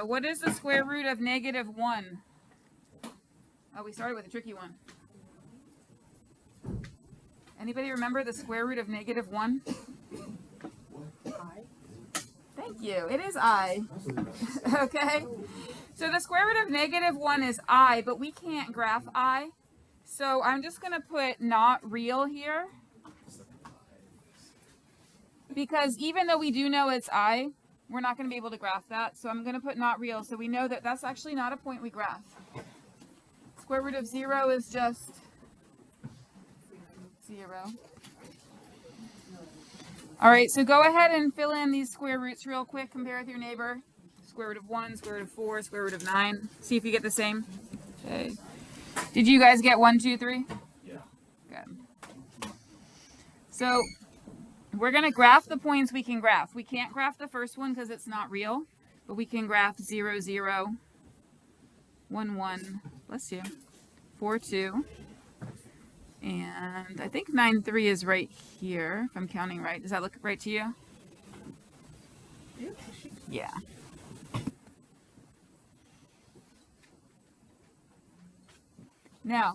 What is the square root of -1? Oh, we started with a tricky one. Anybody remember the square root of -1? I. Thank you. It is I. Okay. So the square root of -1 is I, but we can't graph I. So I'm just going to put not real here. Because even though we do know it's I, we're not going to be able to graph that. So I'm going to put not real. So we know that that's actually not a point we graph. Square root of 0 is just 0. All right, so go ahead and fill in these square roots real quick. Compare with your neighbor. Square root of 1, square root of 4, square root of 9. See if you get the same. Okay. Did you guys get 1, 2, 3? Yeah. Good. So we're going to graph the points we can graph. We can't graph the first one because it's not real, but we can graph 0, 0, 1, 1, bless you, 4, 2, and I think 9, 3 is right here, if I'm counting right. Does that look right to you? Yeah. Now,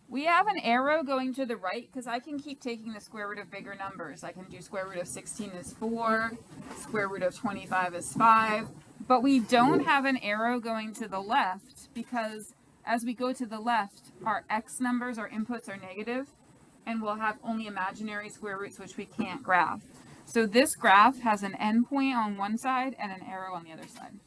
we have an arrow going to the right because I can keep taking the square root of bigger numbers. I can do square root of 16 is 4, square root of 25 is 5, but we don't have an arrow going to the left because as we go to the left, our x numbers, our inputs are negative, and we'll have only imaginary square roots which we can't graph. So this graph has an endpoint on one side and an arrow on the other side.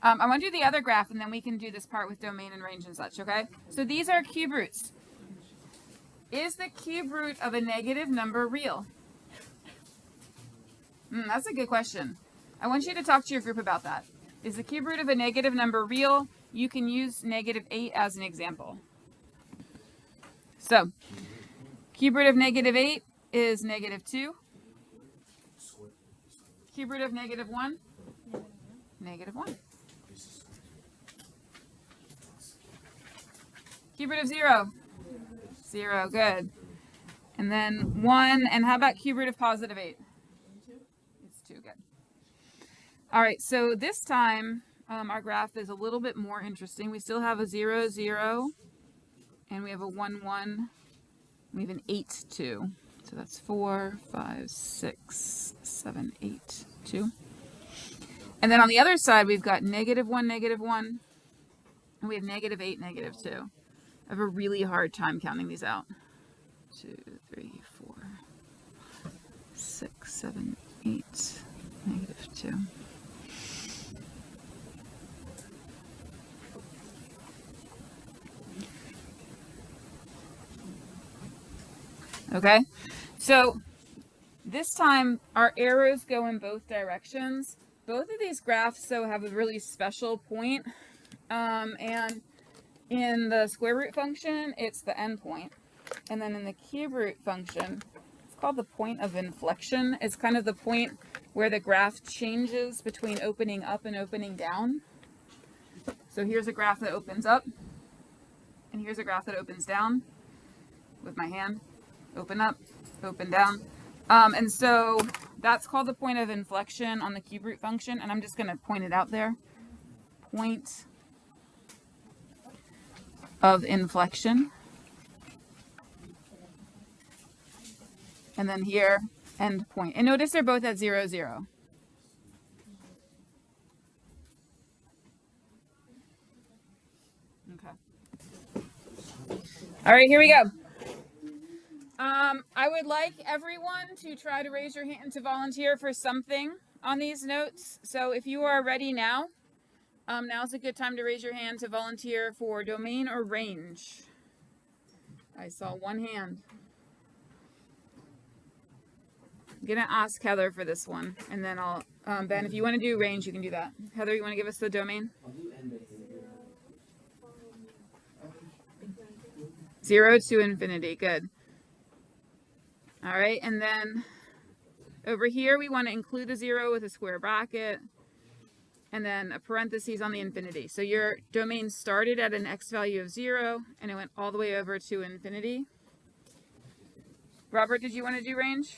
I want to do the other graph, and then we can do this part with domain and range and such, okay? So these are cube roots. Is the cube root of a negative number real? That's a good question. I want you to talk to your group about that. Is the cube root of a negative number real? You can use -8 as an example. So, cube root of -8 is -2. Cube root of -1? -1. Cube root of 0? 0, good. And then 1, and how about cube root of +8? It's 2, good. All right, so this time our graph is a little bit more interesting. We still have a 0, 0, and we have a 1, 1. We have an 8, 2. So that's 4, 5, 6, 7, 8, 2. And then on the other side, we've got -1, -1, and we have -8, -2. I have a really hard time counting these out. 2, 3, 4, 6, 7, 8, -2. Okay, so this time our arrows go in both directions. Both of these graphs so have a really special point, and in the square root function, it's the endpoint. And then in the cube root function, it's called the point of inflection. It's kind of the point where the graph changes between opening up and opening down. So here's a graph that opens up, and here's a graph that opens down with my hand. Open up, open down. And so that's called the point of inflection on the cube root function, and I'm just going to point it out there. Point of inflection. And then here, end point. And notice they're both at 0, 0. Okay. All right, here we go. I would like everyone to try to raise your hand to volunteer for something on these notes. So if you are ready now, now's a good time to raise your hand to volunteer for domain or range. I saw one hand. I'm going to ask Heather for this one, and then I'll, Ben, if you want to do range, you can do that. Heather, you want to give us the domain? I'll do end behavior. 0 to infinity, good. All right, and then over here, we want to include the 0 with a square bracket, and then a parentheses on the infinity. So your domain started at an x value of 0, and it went all the way over to infinity. Robert, did you want to do range?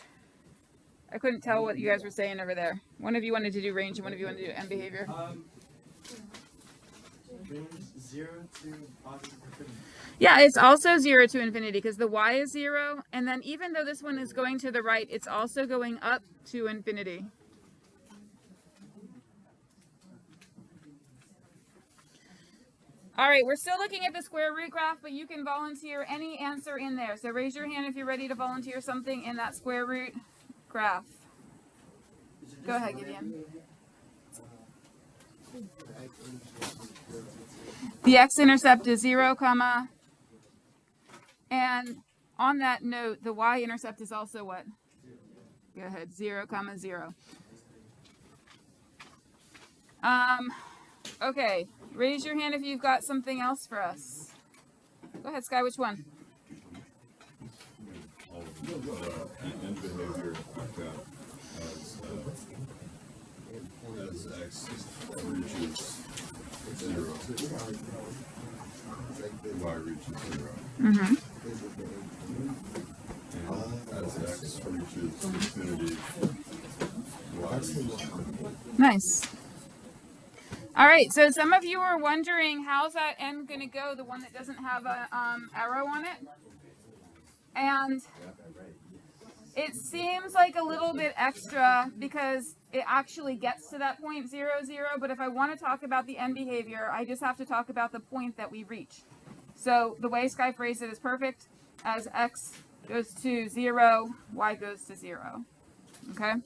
I couldn't tell what you guys were saying over there. One of you wanted to do range and one of you wanted to do end behavior. Range 0 to positive infinity. Yeah, it's also 0 to infinity because the y is 0. And then even though this one is going to the right, it's also going up to infinity. All right, we're still looking at the square root graph, but you can volunteer any answer in there. So raise your hand if you're ready to volunteer something in that square root graph. Go ahead, Gideon. The x-intercept is 0, comma. And on that note, the y-intercept is also what? Go ahead, 0, comma, 0. Okay, raise your hand if you've got something else for us. Go ahead, Sky, which one? End behavior I've got as x reaches 0, y reaches 0. Mm-hmm. And as x reaches infinity, y reaches infinity. Nice. All right, so some of you are wondering how's that end going to go, the one that doesn't have a arrow on it? And it seems like a little bit extra because it actually gets to that point 0, 0. But if I want to talk about the end behavior, I just have to talk about the point that we reach. So the way Sky phrased it is perfect. As x goes to 0, y goes to 0. Okay?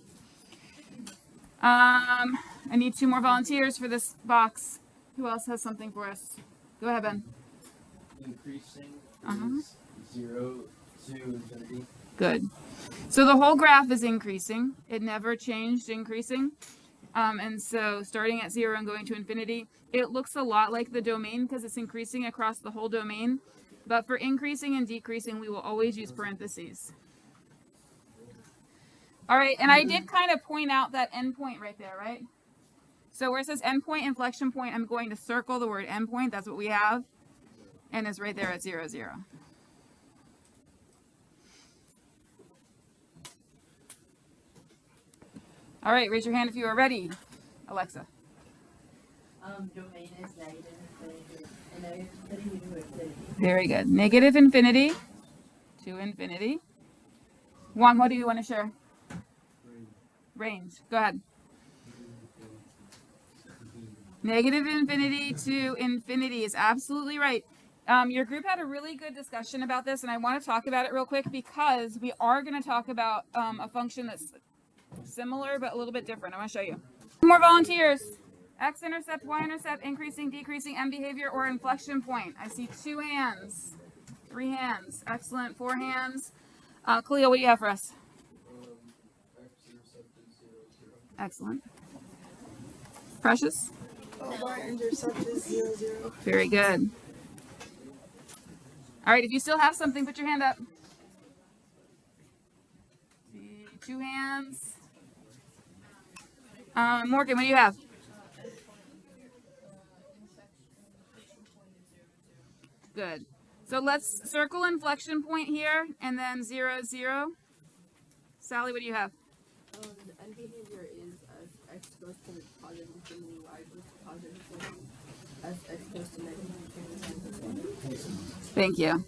I need 2 more volunteers for this box. Who else has something for us? Go ahead, Ben. Increasing is 0 to infinity. Good. So the whole graph is increasing. It never changed increasing. And so starting at 0 and going to infinity, it looks a lot like the domain because it's increasing across the whole domain. But for increasing and decreasing, we will always use parentheses. All right, and I did kind of point out that endpoint right there, right? So where it says endpoint, inflection point, I'm going to circle the word endpoint. That's what we have. And it's right there at 0, 0. All right, raise your hand if you are ready, Alexa. Domain is negative infinity and negative infinity to infinity. Very good. Negative infinity to infinity. Juan, what do you want to share? Range. Go ahead. Negative infinity to infinity is absolutely right. Your group had a really good discussion about this, and I want to talk about it real quick because we are going to talk about a function that's similar but a little bit different. I want to show you. More volunteers. X-intercept, y-intercept, increasing, decreasing, end behavior, or inflection point. I see 2 hands, 3 hands. Excellent. 4 hands. Khalil, what do you have for us? Excellent. Precious? Y-intercept is 0, 0. Very good. All right, if you still have something, put your hand up. 2 hands. Morgan, what do you have? Good. So let's circle inflection point here and then 0, 0. Sally, what do you have? The end behavior is as x goes to positive infinity, y goes to positive infinity. As x goes to negative infinity. Thank you.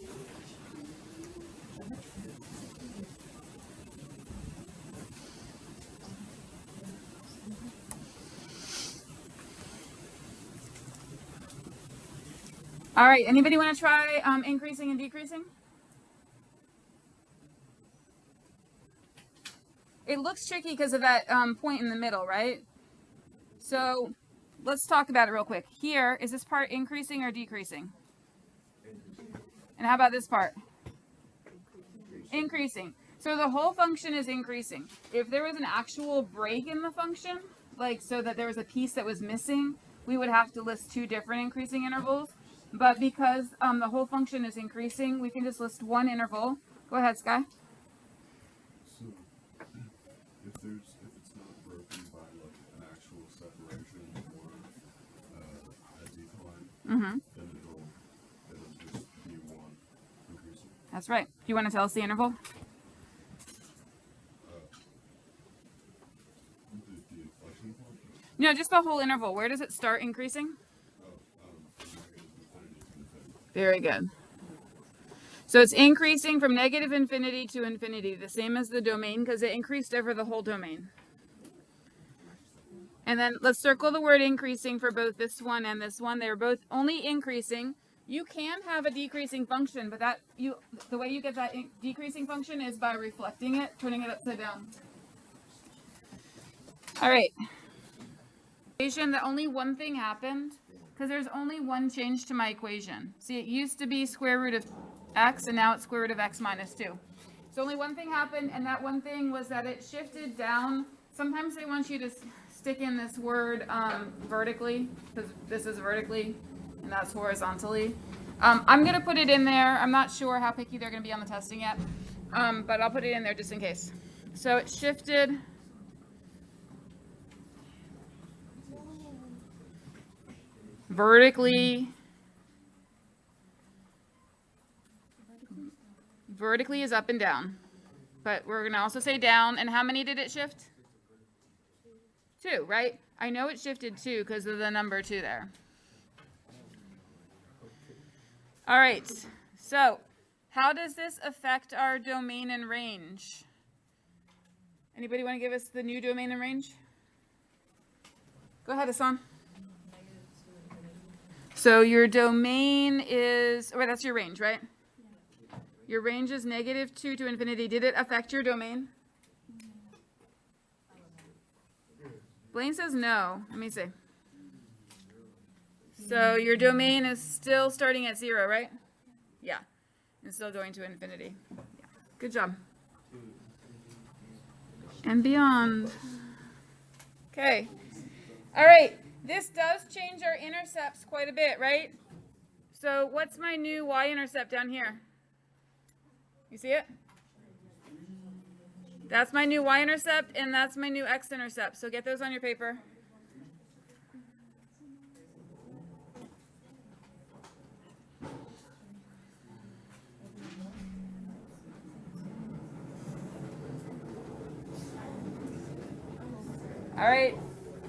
All right, anybody want to try increasing and decreasing? It looks tricky because of that point in the middle, right? So let's talk about it real quick. Here, is this part increasing or decreasing? And how about this part? Increasing. So the whole function is increasing. If there was an actual break in the function, like so that there was a piece that was missing, we would have to list 2 different increasing intervals. But because the whole function is increasing, we can just list 1 interval. Go ahead, Sky. So, if it's not broken by like an actual separation or a decline, then it'll just be 1 increasing. That's right. Do you want to tell us the interval? No, just the whole interval. Where does it start increasing? From negative infinity to infinity. Very good. So it's increasing from negative infinity to infinity, the same as the domain, because it increased over the whole domain. And then let's circle the word increasing for both this one and this one. They're both only increasing. You can have a decreasing function, but the way you get that decreasing function is by reflecting it, turning it upside down. All right. Equation that only one thing happened, because there's only one change to my equation. See, it used to be square root of x, and now it's square root of x minus 2. So only one thing happened, and that one thing was that it shifted down. Sometimes they want you to stick in this word vertically, because this is vertically, and that's horizontally. I'm going to put it in there. I'm not sure how picky they're going to be on the testing yet, but I'll put it in there just in case. So it shifted vertically. Vertically is up and down, but we're going to also say down. And how many did it shift? 2, right? I know it shifted 2 because of the number 2 there. All right, so how does this affect our domain and range? Anybody want to give us the new domain and range? Go ahead, Hassan. So your domain is, oh, that's your range, right? Your range is negative 2 to infinity. Did it affect your domain? Blaine says no. Let me see. So your domain is still starting at 0, right? Yeah. And still going to infinity. Yeah. Good job. And beyond. Okay. All right. This does change our intercepts quite a bit, right? So what's my new y-intercept down here? You see it? That's my new y-intercept, and that's my new x-intercept. So get those on your paper. All right.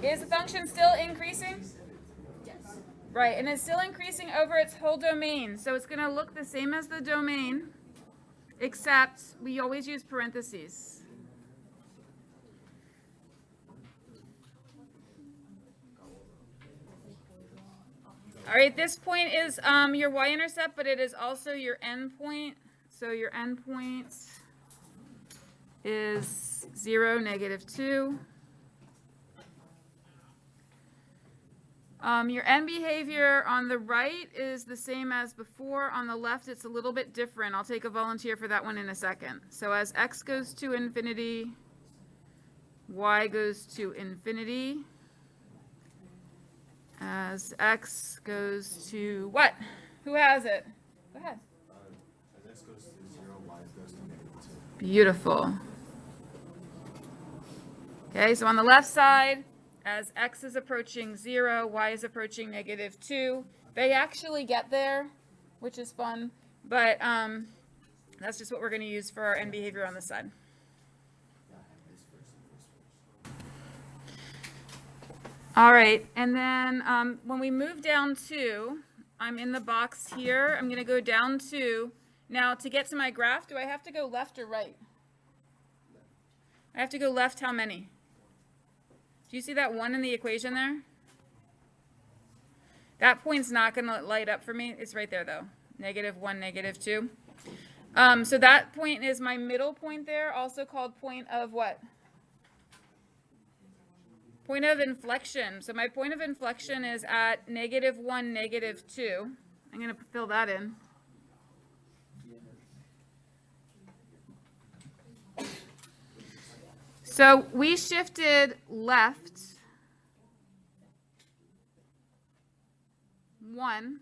Is the function still increasing? Yes. Right, and it's still increasing over its whole domain. So it's going to look the same as the domain, except we always use parentheses. All right, this point is your y-intercept, but it is also your endpoint. So your endpoint is 0, negative 2. Your end behavior on the right is the same as before. On the left, it's a little bit different. I'll take a volunteer for that one in a second. So as x goes to infinity, y goes to infinity. As x goes to what? Who has it? Go ahead. As x goes to 0, y goes to negative 2. Beautiful. Okay, so on the left side, as x is approaching 0, y is approaching negative 2. They actually get there, which is fun, but that's just what we're going to use for our end behavior on this side. All right, and then when we move down to, I'm in the box here, I'm going to go down to, now to get to my graph, do I have to go left or right? I have to go left how many? Do you see that 1 in the equation there? That point's not going to light up for me. It's right there, though. Negative 1, negative 2. So that point is my middle point there, also called point of what? Point of inflection. So my point of inflection is at negative 1, negative 2. I'm going to fill that in. So we shifted left 1,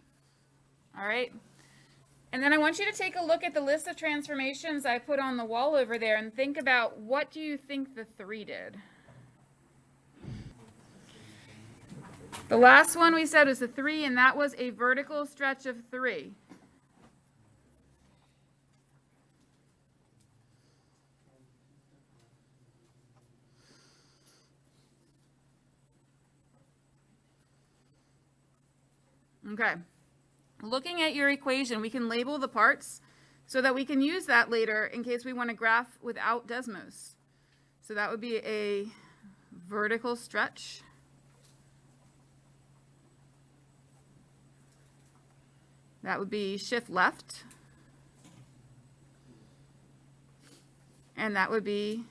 all right? And then I want you to take a look at the list of transformations I put on the wall over there and think about what do you think the 3 did? The last one we said was the 3, and that was a vertical stretch of 3. Okay. Looking at your equation, we can label the parts so that we can use that later in case we want to graph without Desmos. So that would be a vertical stretch. That would be shift left. And that would be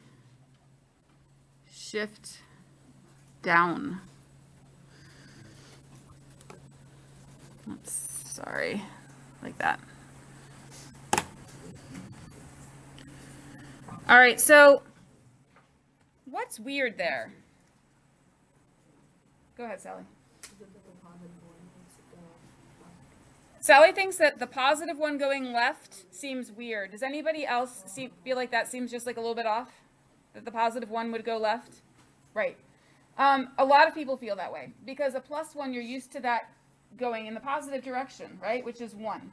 shift down. Oops, sorry, like that. All right, so what's weird there? Go ahead, Sally. Sally thinks that the positive one going left seems weird. Does anybody else feel like that seems just like a little bit off? That the positive one would go left? Right. A lot of people feel that way because a plus one, you're used to that going in the positive direction, right? Which is 1.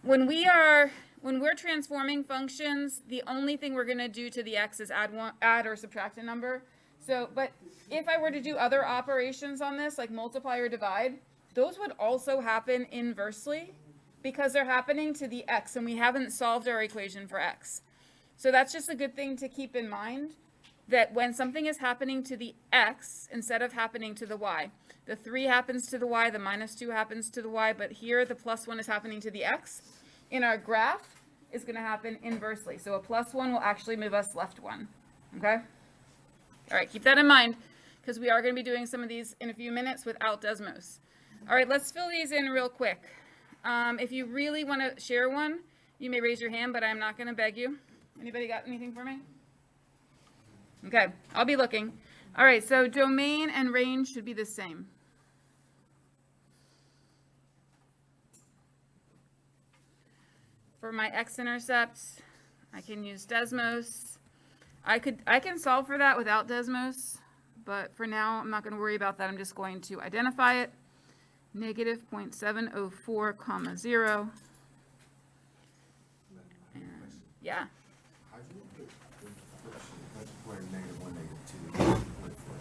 When we're transforming functions, the only thing we're going to do to the x is add or subtract a number. So, but if I were to do other operations on this, like multiply or divide, those would also happen inversely because they're happening to the x and we haven't solved our equation for x. So that's just a good thing to keep in mind, that when something is happening to the x instead of happening to the y, the 3 happens to the y, the -2 happens to the y, but here the +1 is happening to the x. In our graph, is going to happen inversely. So a +1 will actually move us left 1. Okay? All right, keep that in mind because we are going to be doing some of these in a few minutes without Desmos. All right, let's fill these in real quick. If you really want to share one, you may raise your hand, but I'm not going to beg you. Anybody got anything for me? Okay, I'll be looking. All right, so domain and range should be the same. For my x-intercepts, I can use Desmos. I can solve for that without Desmos, but for now, I'm not going to worry about that. I'm just going to identify it. -0.704, comma 0. And, yeah. How do you put that's where -1, -2 would flip?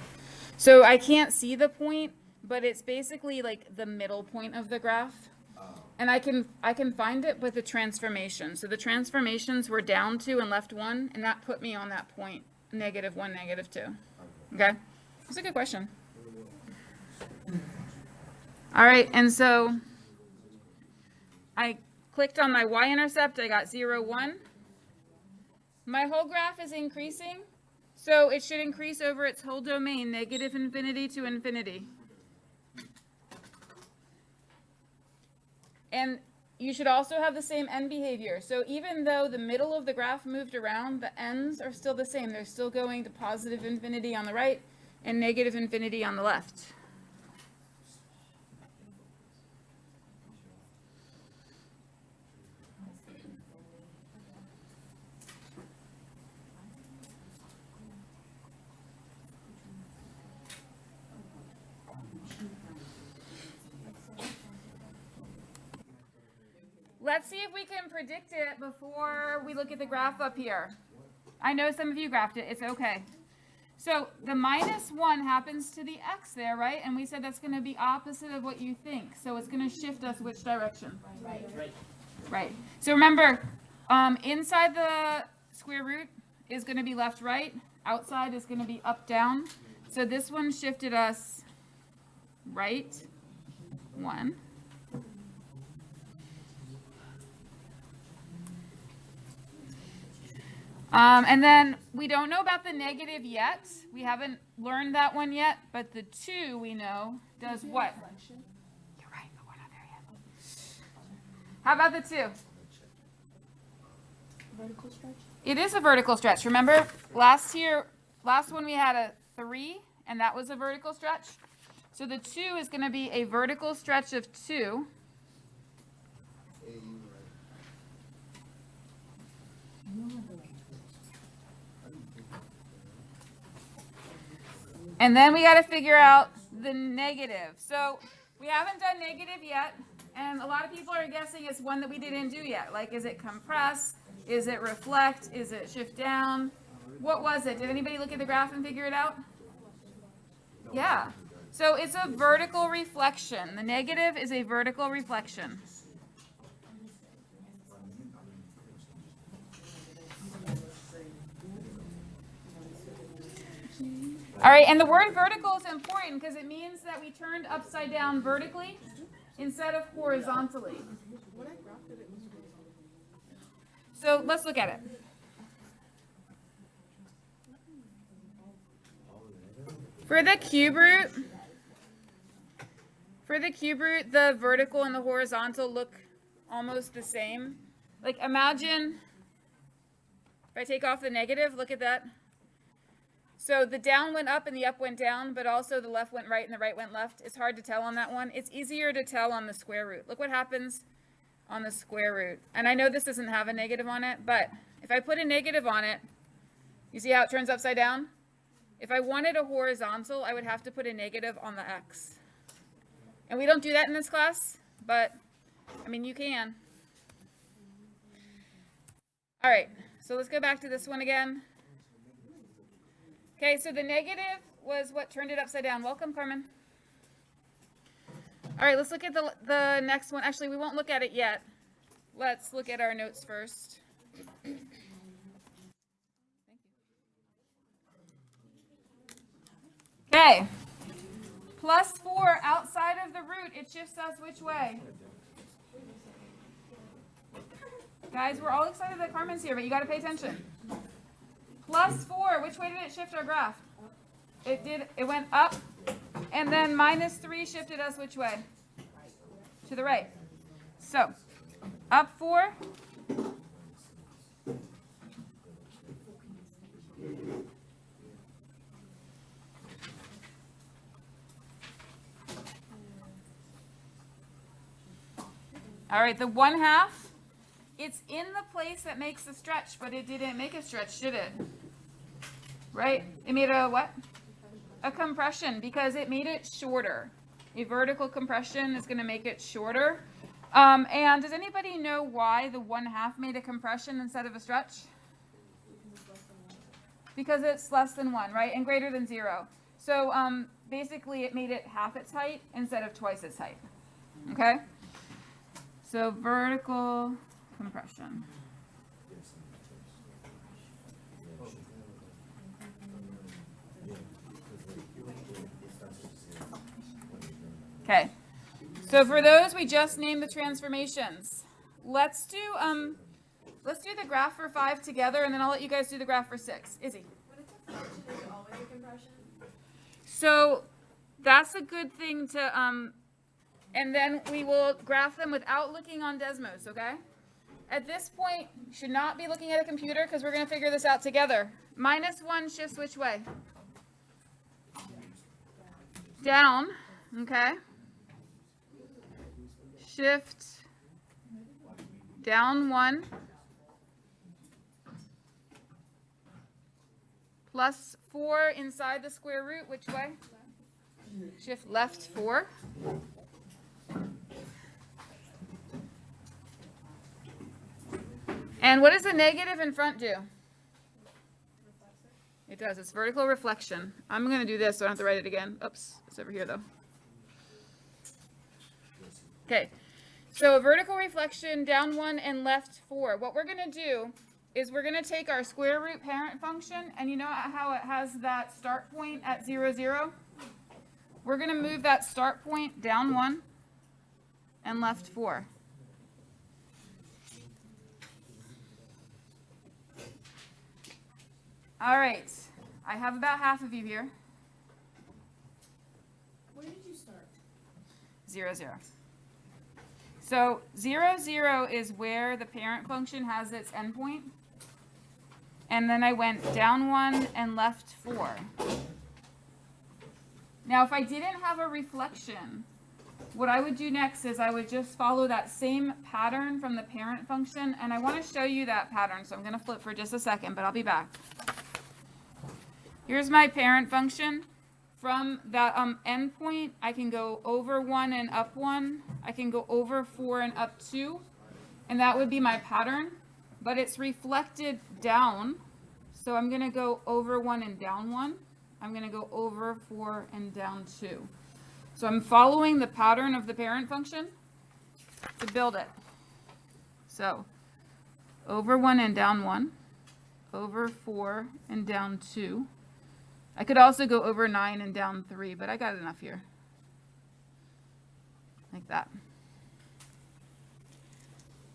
So I can't see the point, but it's basically like the middle point of the graph. And I can find it with the transformation. So the transformations were down 2 and left 1, and that put me on that point, -1, -2. Okay? That's a good question. All right, and so I clicked on my y-intercept, I got 0, 1. My whole graph is increasing, so it should increase over its whole domain, -infinity to infinity. And you should also have the same end behavior. So even though the middle of the graph moved around, the ends are still the same. They're still going to positive infinity on the right and negative infinity on the left. Let's see if we can predict it before we look at the graph up here. I know some of you graphed it. It's okay. So the -1 happens to the x there, right? And we said that's going to be opposite of what you think. So it's going to shift us which direction? Right. So remember, inside the square root is going to be left, right. Outside is going to be up, down. So this one shifted us right 1. And then we don't know about the negative yet. We haven't learned that one yet, but the 2 we know does what? You're right, but we're not there yet. How about the 2? Vertical stretch? It is a vertical stretch. Remember last one we had a 3, and that was a vertical stretch. So the 2 is going to be a vertical stretch of 2. And then we got to figure out the negative. So we haven't done negative yet. And a lot of people are guessing it's one that we didn't do yet. Like, is it compress? Is it reflect? Is it shift down? What was it? Did anybody look at the graph and figure it out? Yeah. So it's a vertical reflection. The negative is a vertical reflection. All right, and the word vertical is important because it means that we turned upside down vertically instead of horizontally. When I graphed it, it was horizontal. So let's look at it. For the cube root, the vertical and the horizontal look almost the same. Like imagine if I take off the negative, look at that. So the down went up and the up went down, but also the left went right and the right went left. It's hard to tell on that one. It's easier to tell on the square root. Look what happens on the square root. And I know this doesn't have a negative on it, but if I put a negative on it, you see how it turns upside down? If I wanted a horizontal, I would have to put a negative on the x. And we don't do that in this class, but I mean, you can. All right, so let's go back to this one again. Okay, so the negative was what turned it upside down. Welcome, Carmen. All right, let's look at the next one. Actually, we won't look at it yet. Let's look at our notes first. Okay, plus 4 outside of the root, it shifts us which way? Guys, we're all excited that Carmen's here, but you got to pay attention. Plus 4, which way did it shift our graph? It went up, and then minus 3 shifted us which way? To the right. So, up 4. All right, the 1/2. It's in the place that makes a stretch, but it didn't make a stretch, did it? Right? It made a what? A compression, because it made it shorter. A vertical compression is going to make it shorter. And does anybody know why the 1/2 made a compression instead of a stretch? Because it's less than 1, right? And greater than 0. So basically it made it half its height instead of twice its height. Okay? So vertical compression. Okay. So for those, we just named the transformations. Let's do the graph for 5 together, and then I'll let you guys do the graph for 6. Izzy. When it's a function, is it always a compression? So that's a good thing to and then we will graph them without looking on Desmos, okay? At this point, you should not be looking at a computer because we're going to figure this out together. -1 shifts which way? Down, okay? Shift down 1. Plus 4 inside the square root, which way? Shift left 4. And what does the negative in front do? It does. It's vertical reflection. I'm going to do this so I don't have to write it again. Oops. It's over here, though. Okay. So a vertical reflection, down 1 and left 4. What we're going to do is we're going to take our square root parent function, and you know how it has that start point at 0, 0? We're going to move that start point down 1 and left 4. All right, I have about half of you here. Where did you start? 0, 0. So 0, 0 is where the parent function has its endpoint. And then I went down 1 and left 4. Now, if I didn't have a reflection, what I would do next is I would just follow that same pattern from the parent function. And I want to show you that pattern, so I'm going to flip for just a second, but I'll be back. Here's my parent function. From that endpoint, I can go over 1 and up 1. I can go over 4 and up 2. And that would be my pattern. But it's reflected down. So I'm going to go over 1 and down 1. I'm going to go over 4 and down 2. So I'm following the pattern of the parent function to build it. So over 1 and down 1, over 4 and down 2. I could also go over 9 and down 3, but I got enough here. Like that.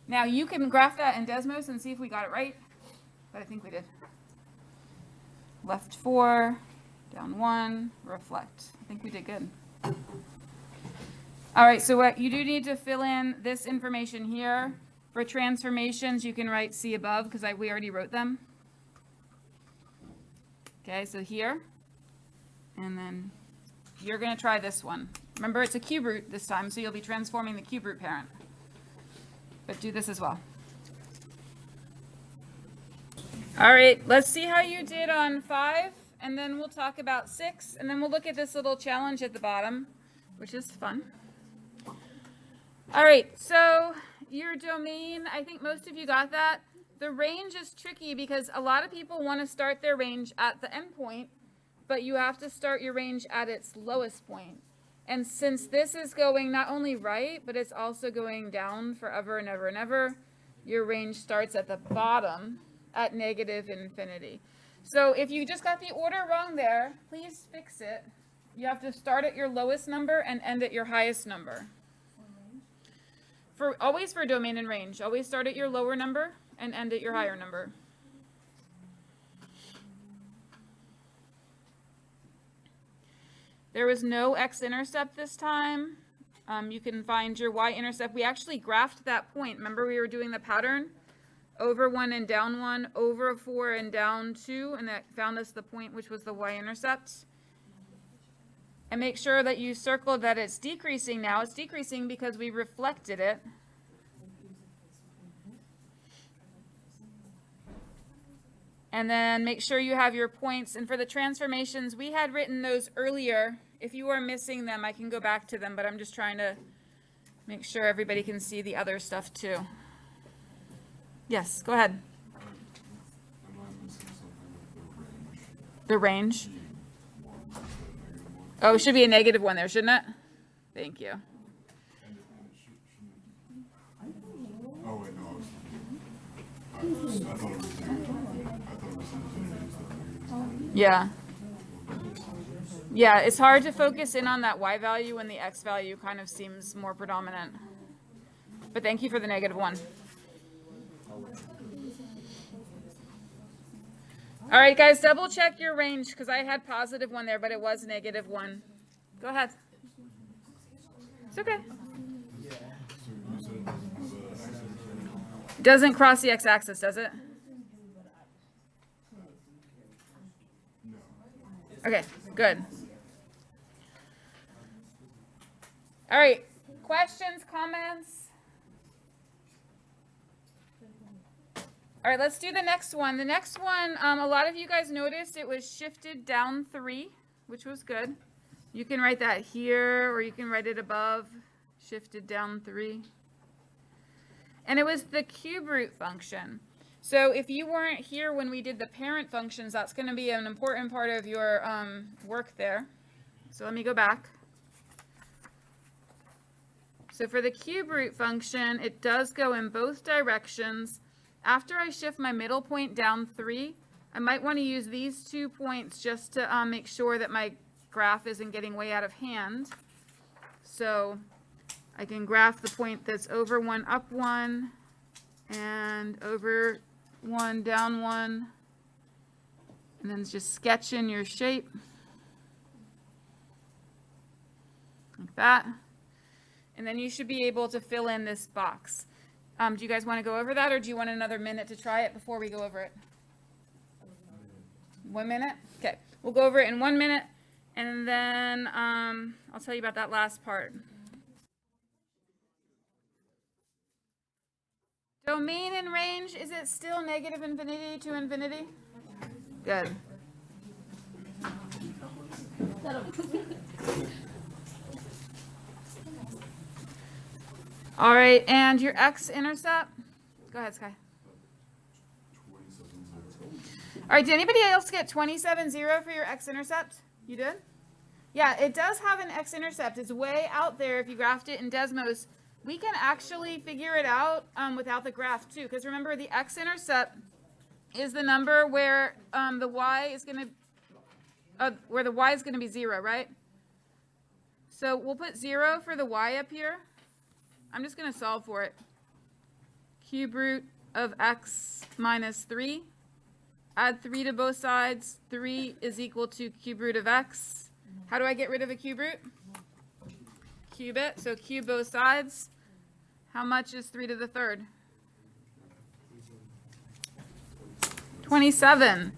Now you can graph that in Desmos and see if we got it right, but I think we did. Left 4, down 1, reflect. I think we did good. All right, so what you do need to fill in this information here. For transformations, you can write C above because we already wrote them. Okay, so here, and then you're going to try this one. Remember, it's a cube root this time, so you'll be transforming the cube root parent. But do this as well. All right, let's see how you did on 5, and then we'll talk about 6, and then we'll look at this little challenge at the bottom, which is fun. All right, so your domain, I think most of you got that. The range is tricky because a lot of people want to start their range at the endpoint, but you have to start your range at its lowest point. And since this is going not only right, but it's also going down forever and ever and ever, your range starts at the bottom at -infinity. So if you just got the order wrong there, please fix it. You have to start at your lowest number and end at your highest number. Always for domain and range, always start at your lower number and end at your higher number. There was no x-intercept this time. You can find your y-intercept. We actually graphed that point. Remember we were doing the pattern? Over 1 and down 1, over 4 and down 2, and that found us the point which was the y-intercept. And make sure that you circle that it's decreasing now. It's decreasing because we reflected it. And then make sure you have your points. And for the transformations, we had written those earlier. If you are missing them, I can go back to them, but I'm just trying to make sure everybody can see the other stuff too. Yes, go ahead. Am I missing something with The range. the range? One, is that -1? Oh, it should be a -1 there, shouldn't it? Thank you. And it shouldn't. Oh, wait, no, I thought it was -. Yeah. Yeah, it's hard to focus in on that y value when the x value kind of seems more predominant. But thank you for the -1. All right, guys, double check your range because I had +1 there, but it was -1. Go ahead. It's okay. It doesn't cross the x-axis, does it? Okay, good. All right, questions, comments? All right, let's do the next one. The next one, a lot of you guys noticed it was shifted down 3, which was good. You can write that here, or you can write it above, shifted down 3. And it was the cube root function. So if you weren't here when we did the parent functions, that's going to be an important part of your work there. So let me go back. So for the cube root function, it does go in both directions. After I shift my middle point down 3, I might want to use these 2 points just to make sure that my graph isn't getting way out of hand. So I can graph the point that's over 1, up 1, and over 1, down 1, and then just sketch in your shape like that. And then you should be able to fill in this box. Do you guys want to go over that, or do you want another minute to try it before we go over it? 1 minute? Okay, we'll go over it in 1 minute, and then I'll tell you about that last part. Domain and range, is it still -infinity to infinity? Good. All right, and your x-intercept? Go ahead, Sky. All right, did anybody else get 27.0 for your x-intercept? You did? Yeah, it does have an x-intercept. It's way out there if you graphed it in Desmos. We can actually figure it out without the graph too, because remember the x-intercept is the number where the y is going to be 0, right? So we'll put 0 for the y up here. I'm just going to solve for it. Cube root of x minus 3. Add 3 to both sides. 3 is equal to cube root of x. How do I get rid of a cube root? Cube it. So cube both sides. How much is 3 to the third? 27.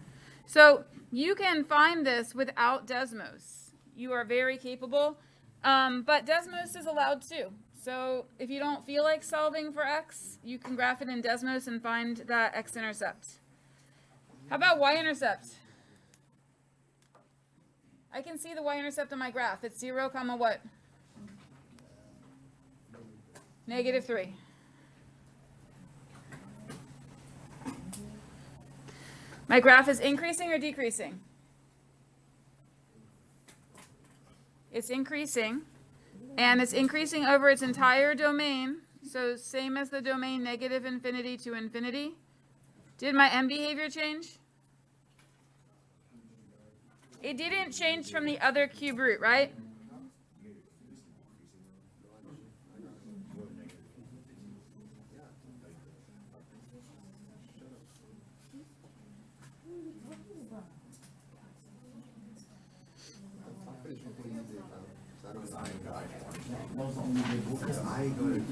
So you can find this without Desmos. You are very capable. But Desmos is allowed too. So if you don't feel like solving for x, you can graph it in Desmos and find that x-intercept. How about y-intercept? I can see the y-intercept on my graph. It's 0, comma what? Negative 3. My graph is increasing or decreasing? It's increasing. And it's increasing over its entire domain. So same as the domain negative infinity to infinity. Did my M behavior change? It didn't change from the other cube root, right? Because I go to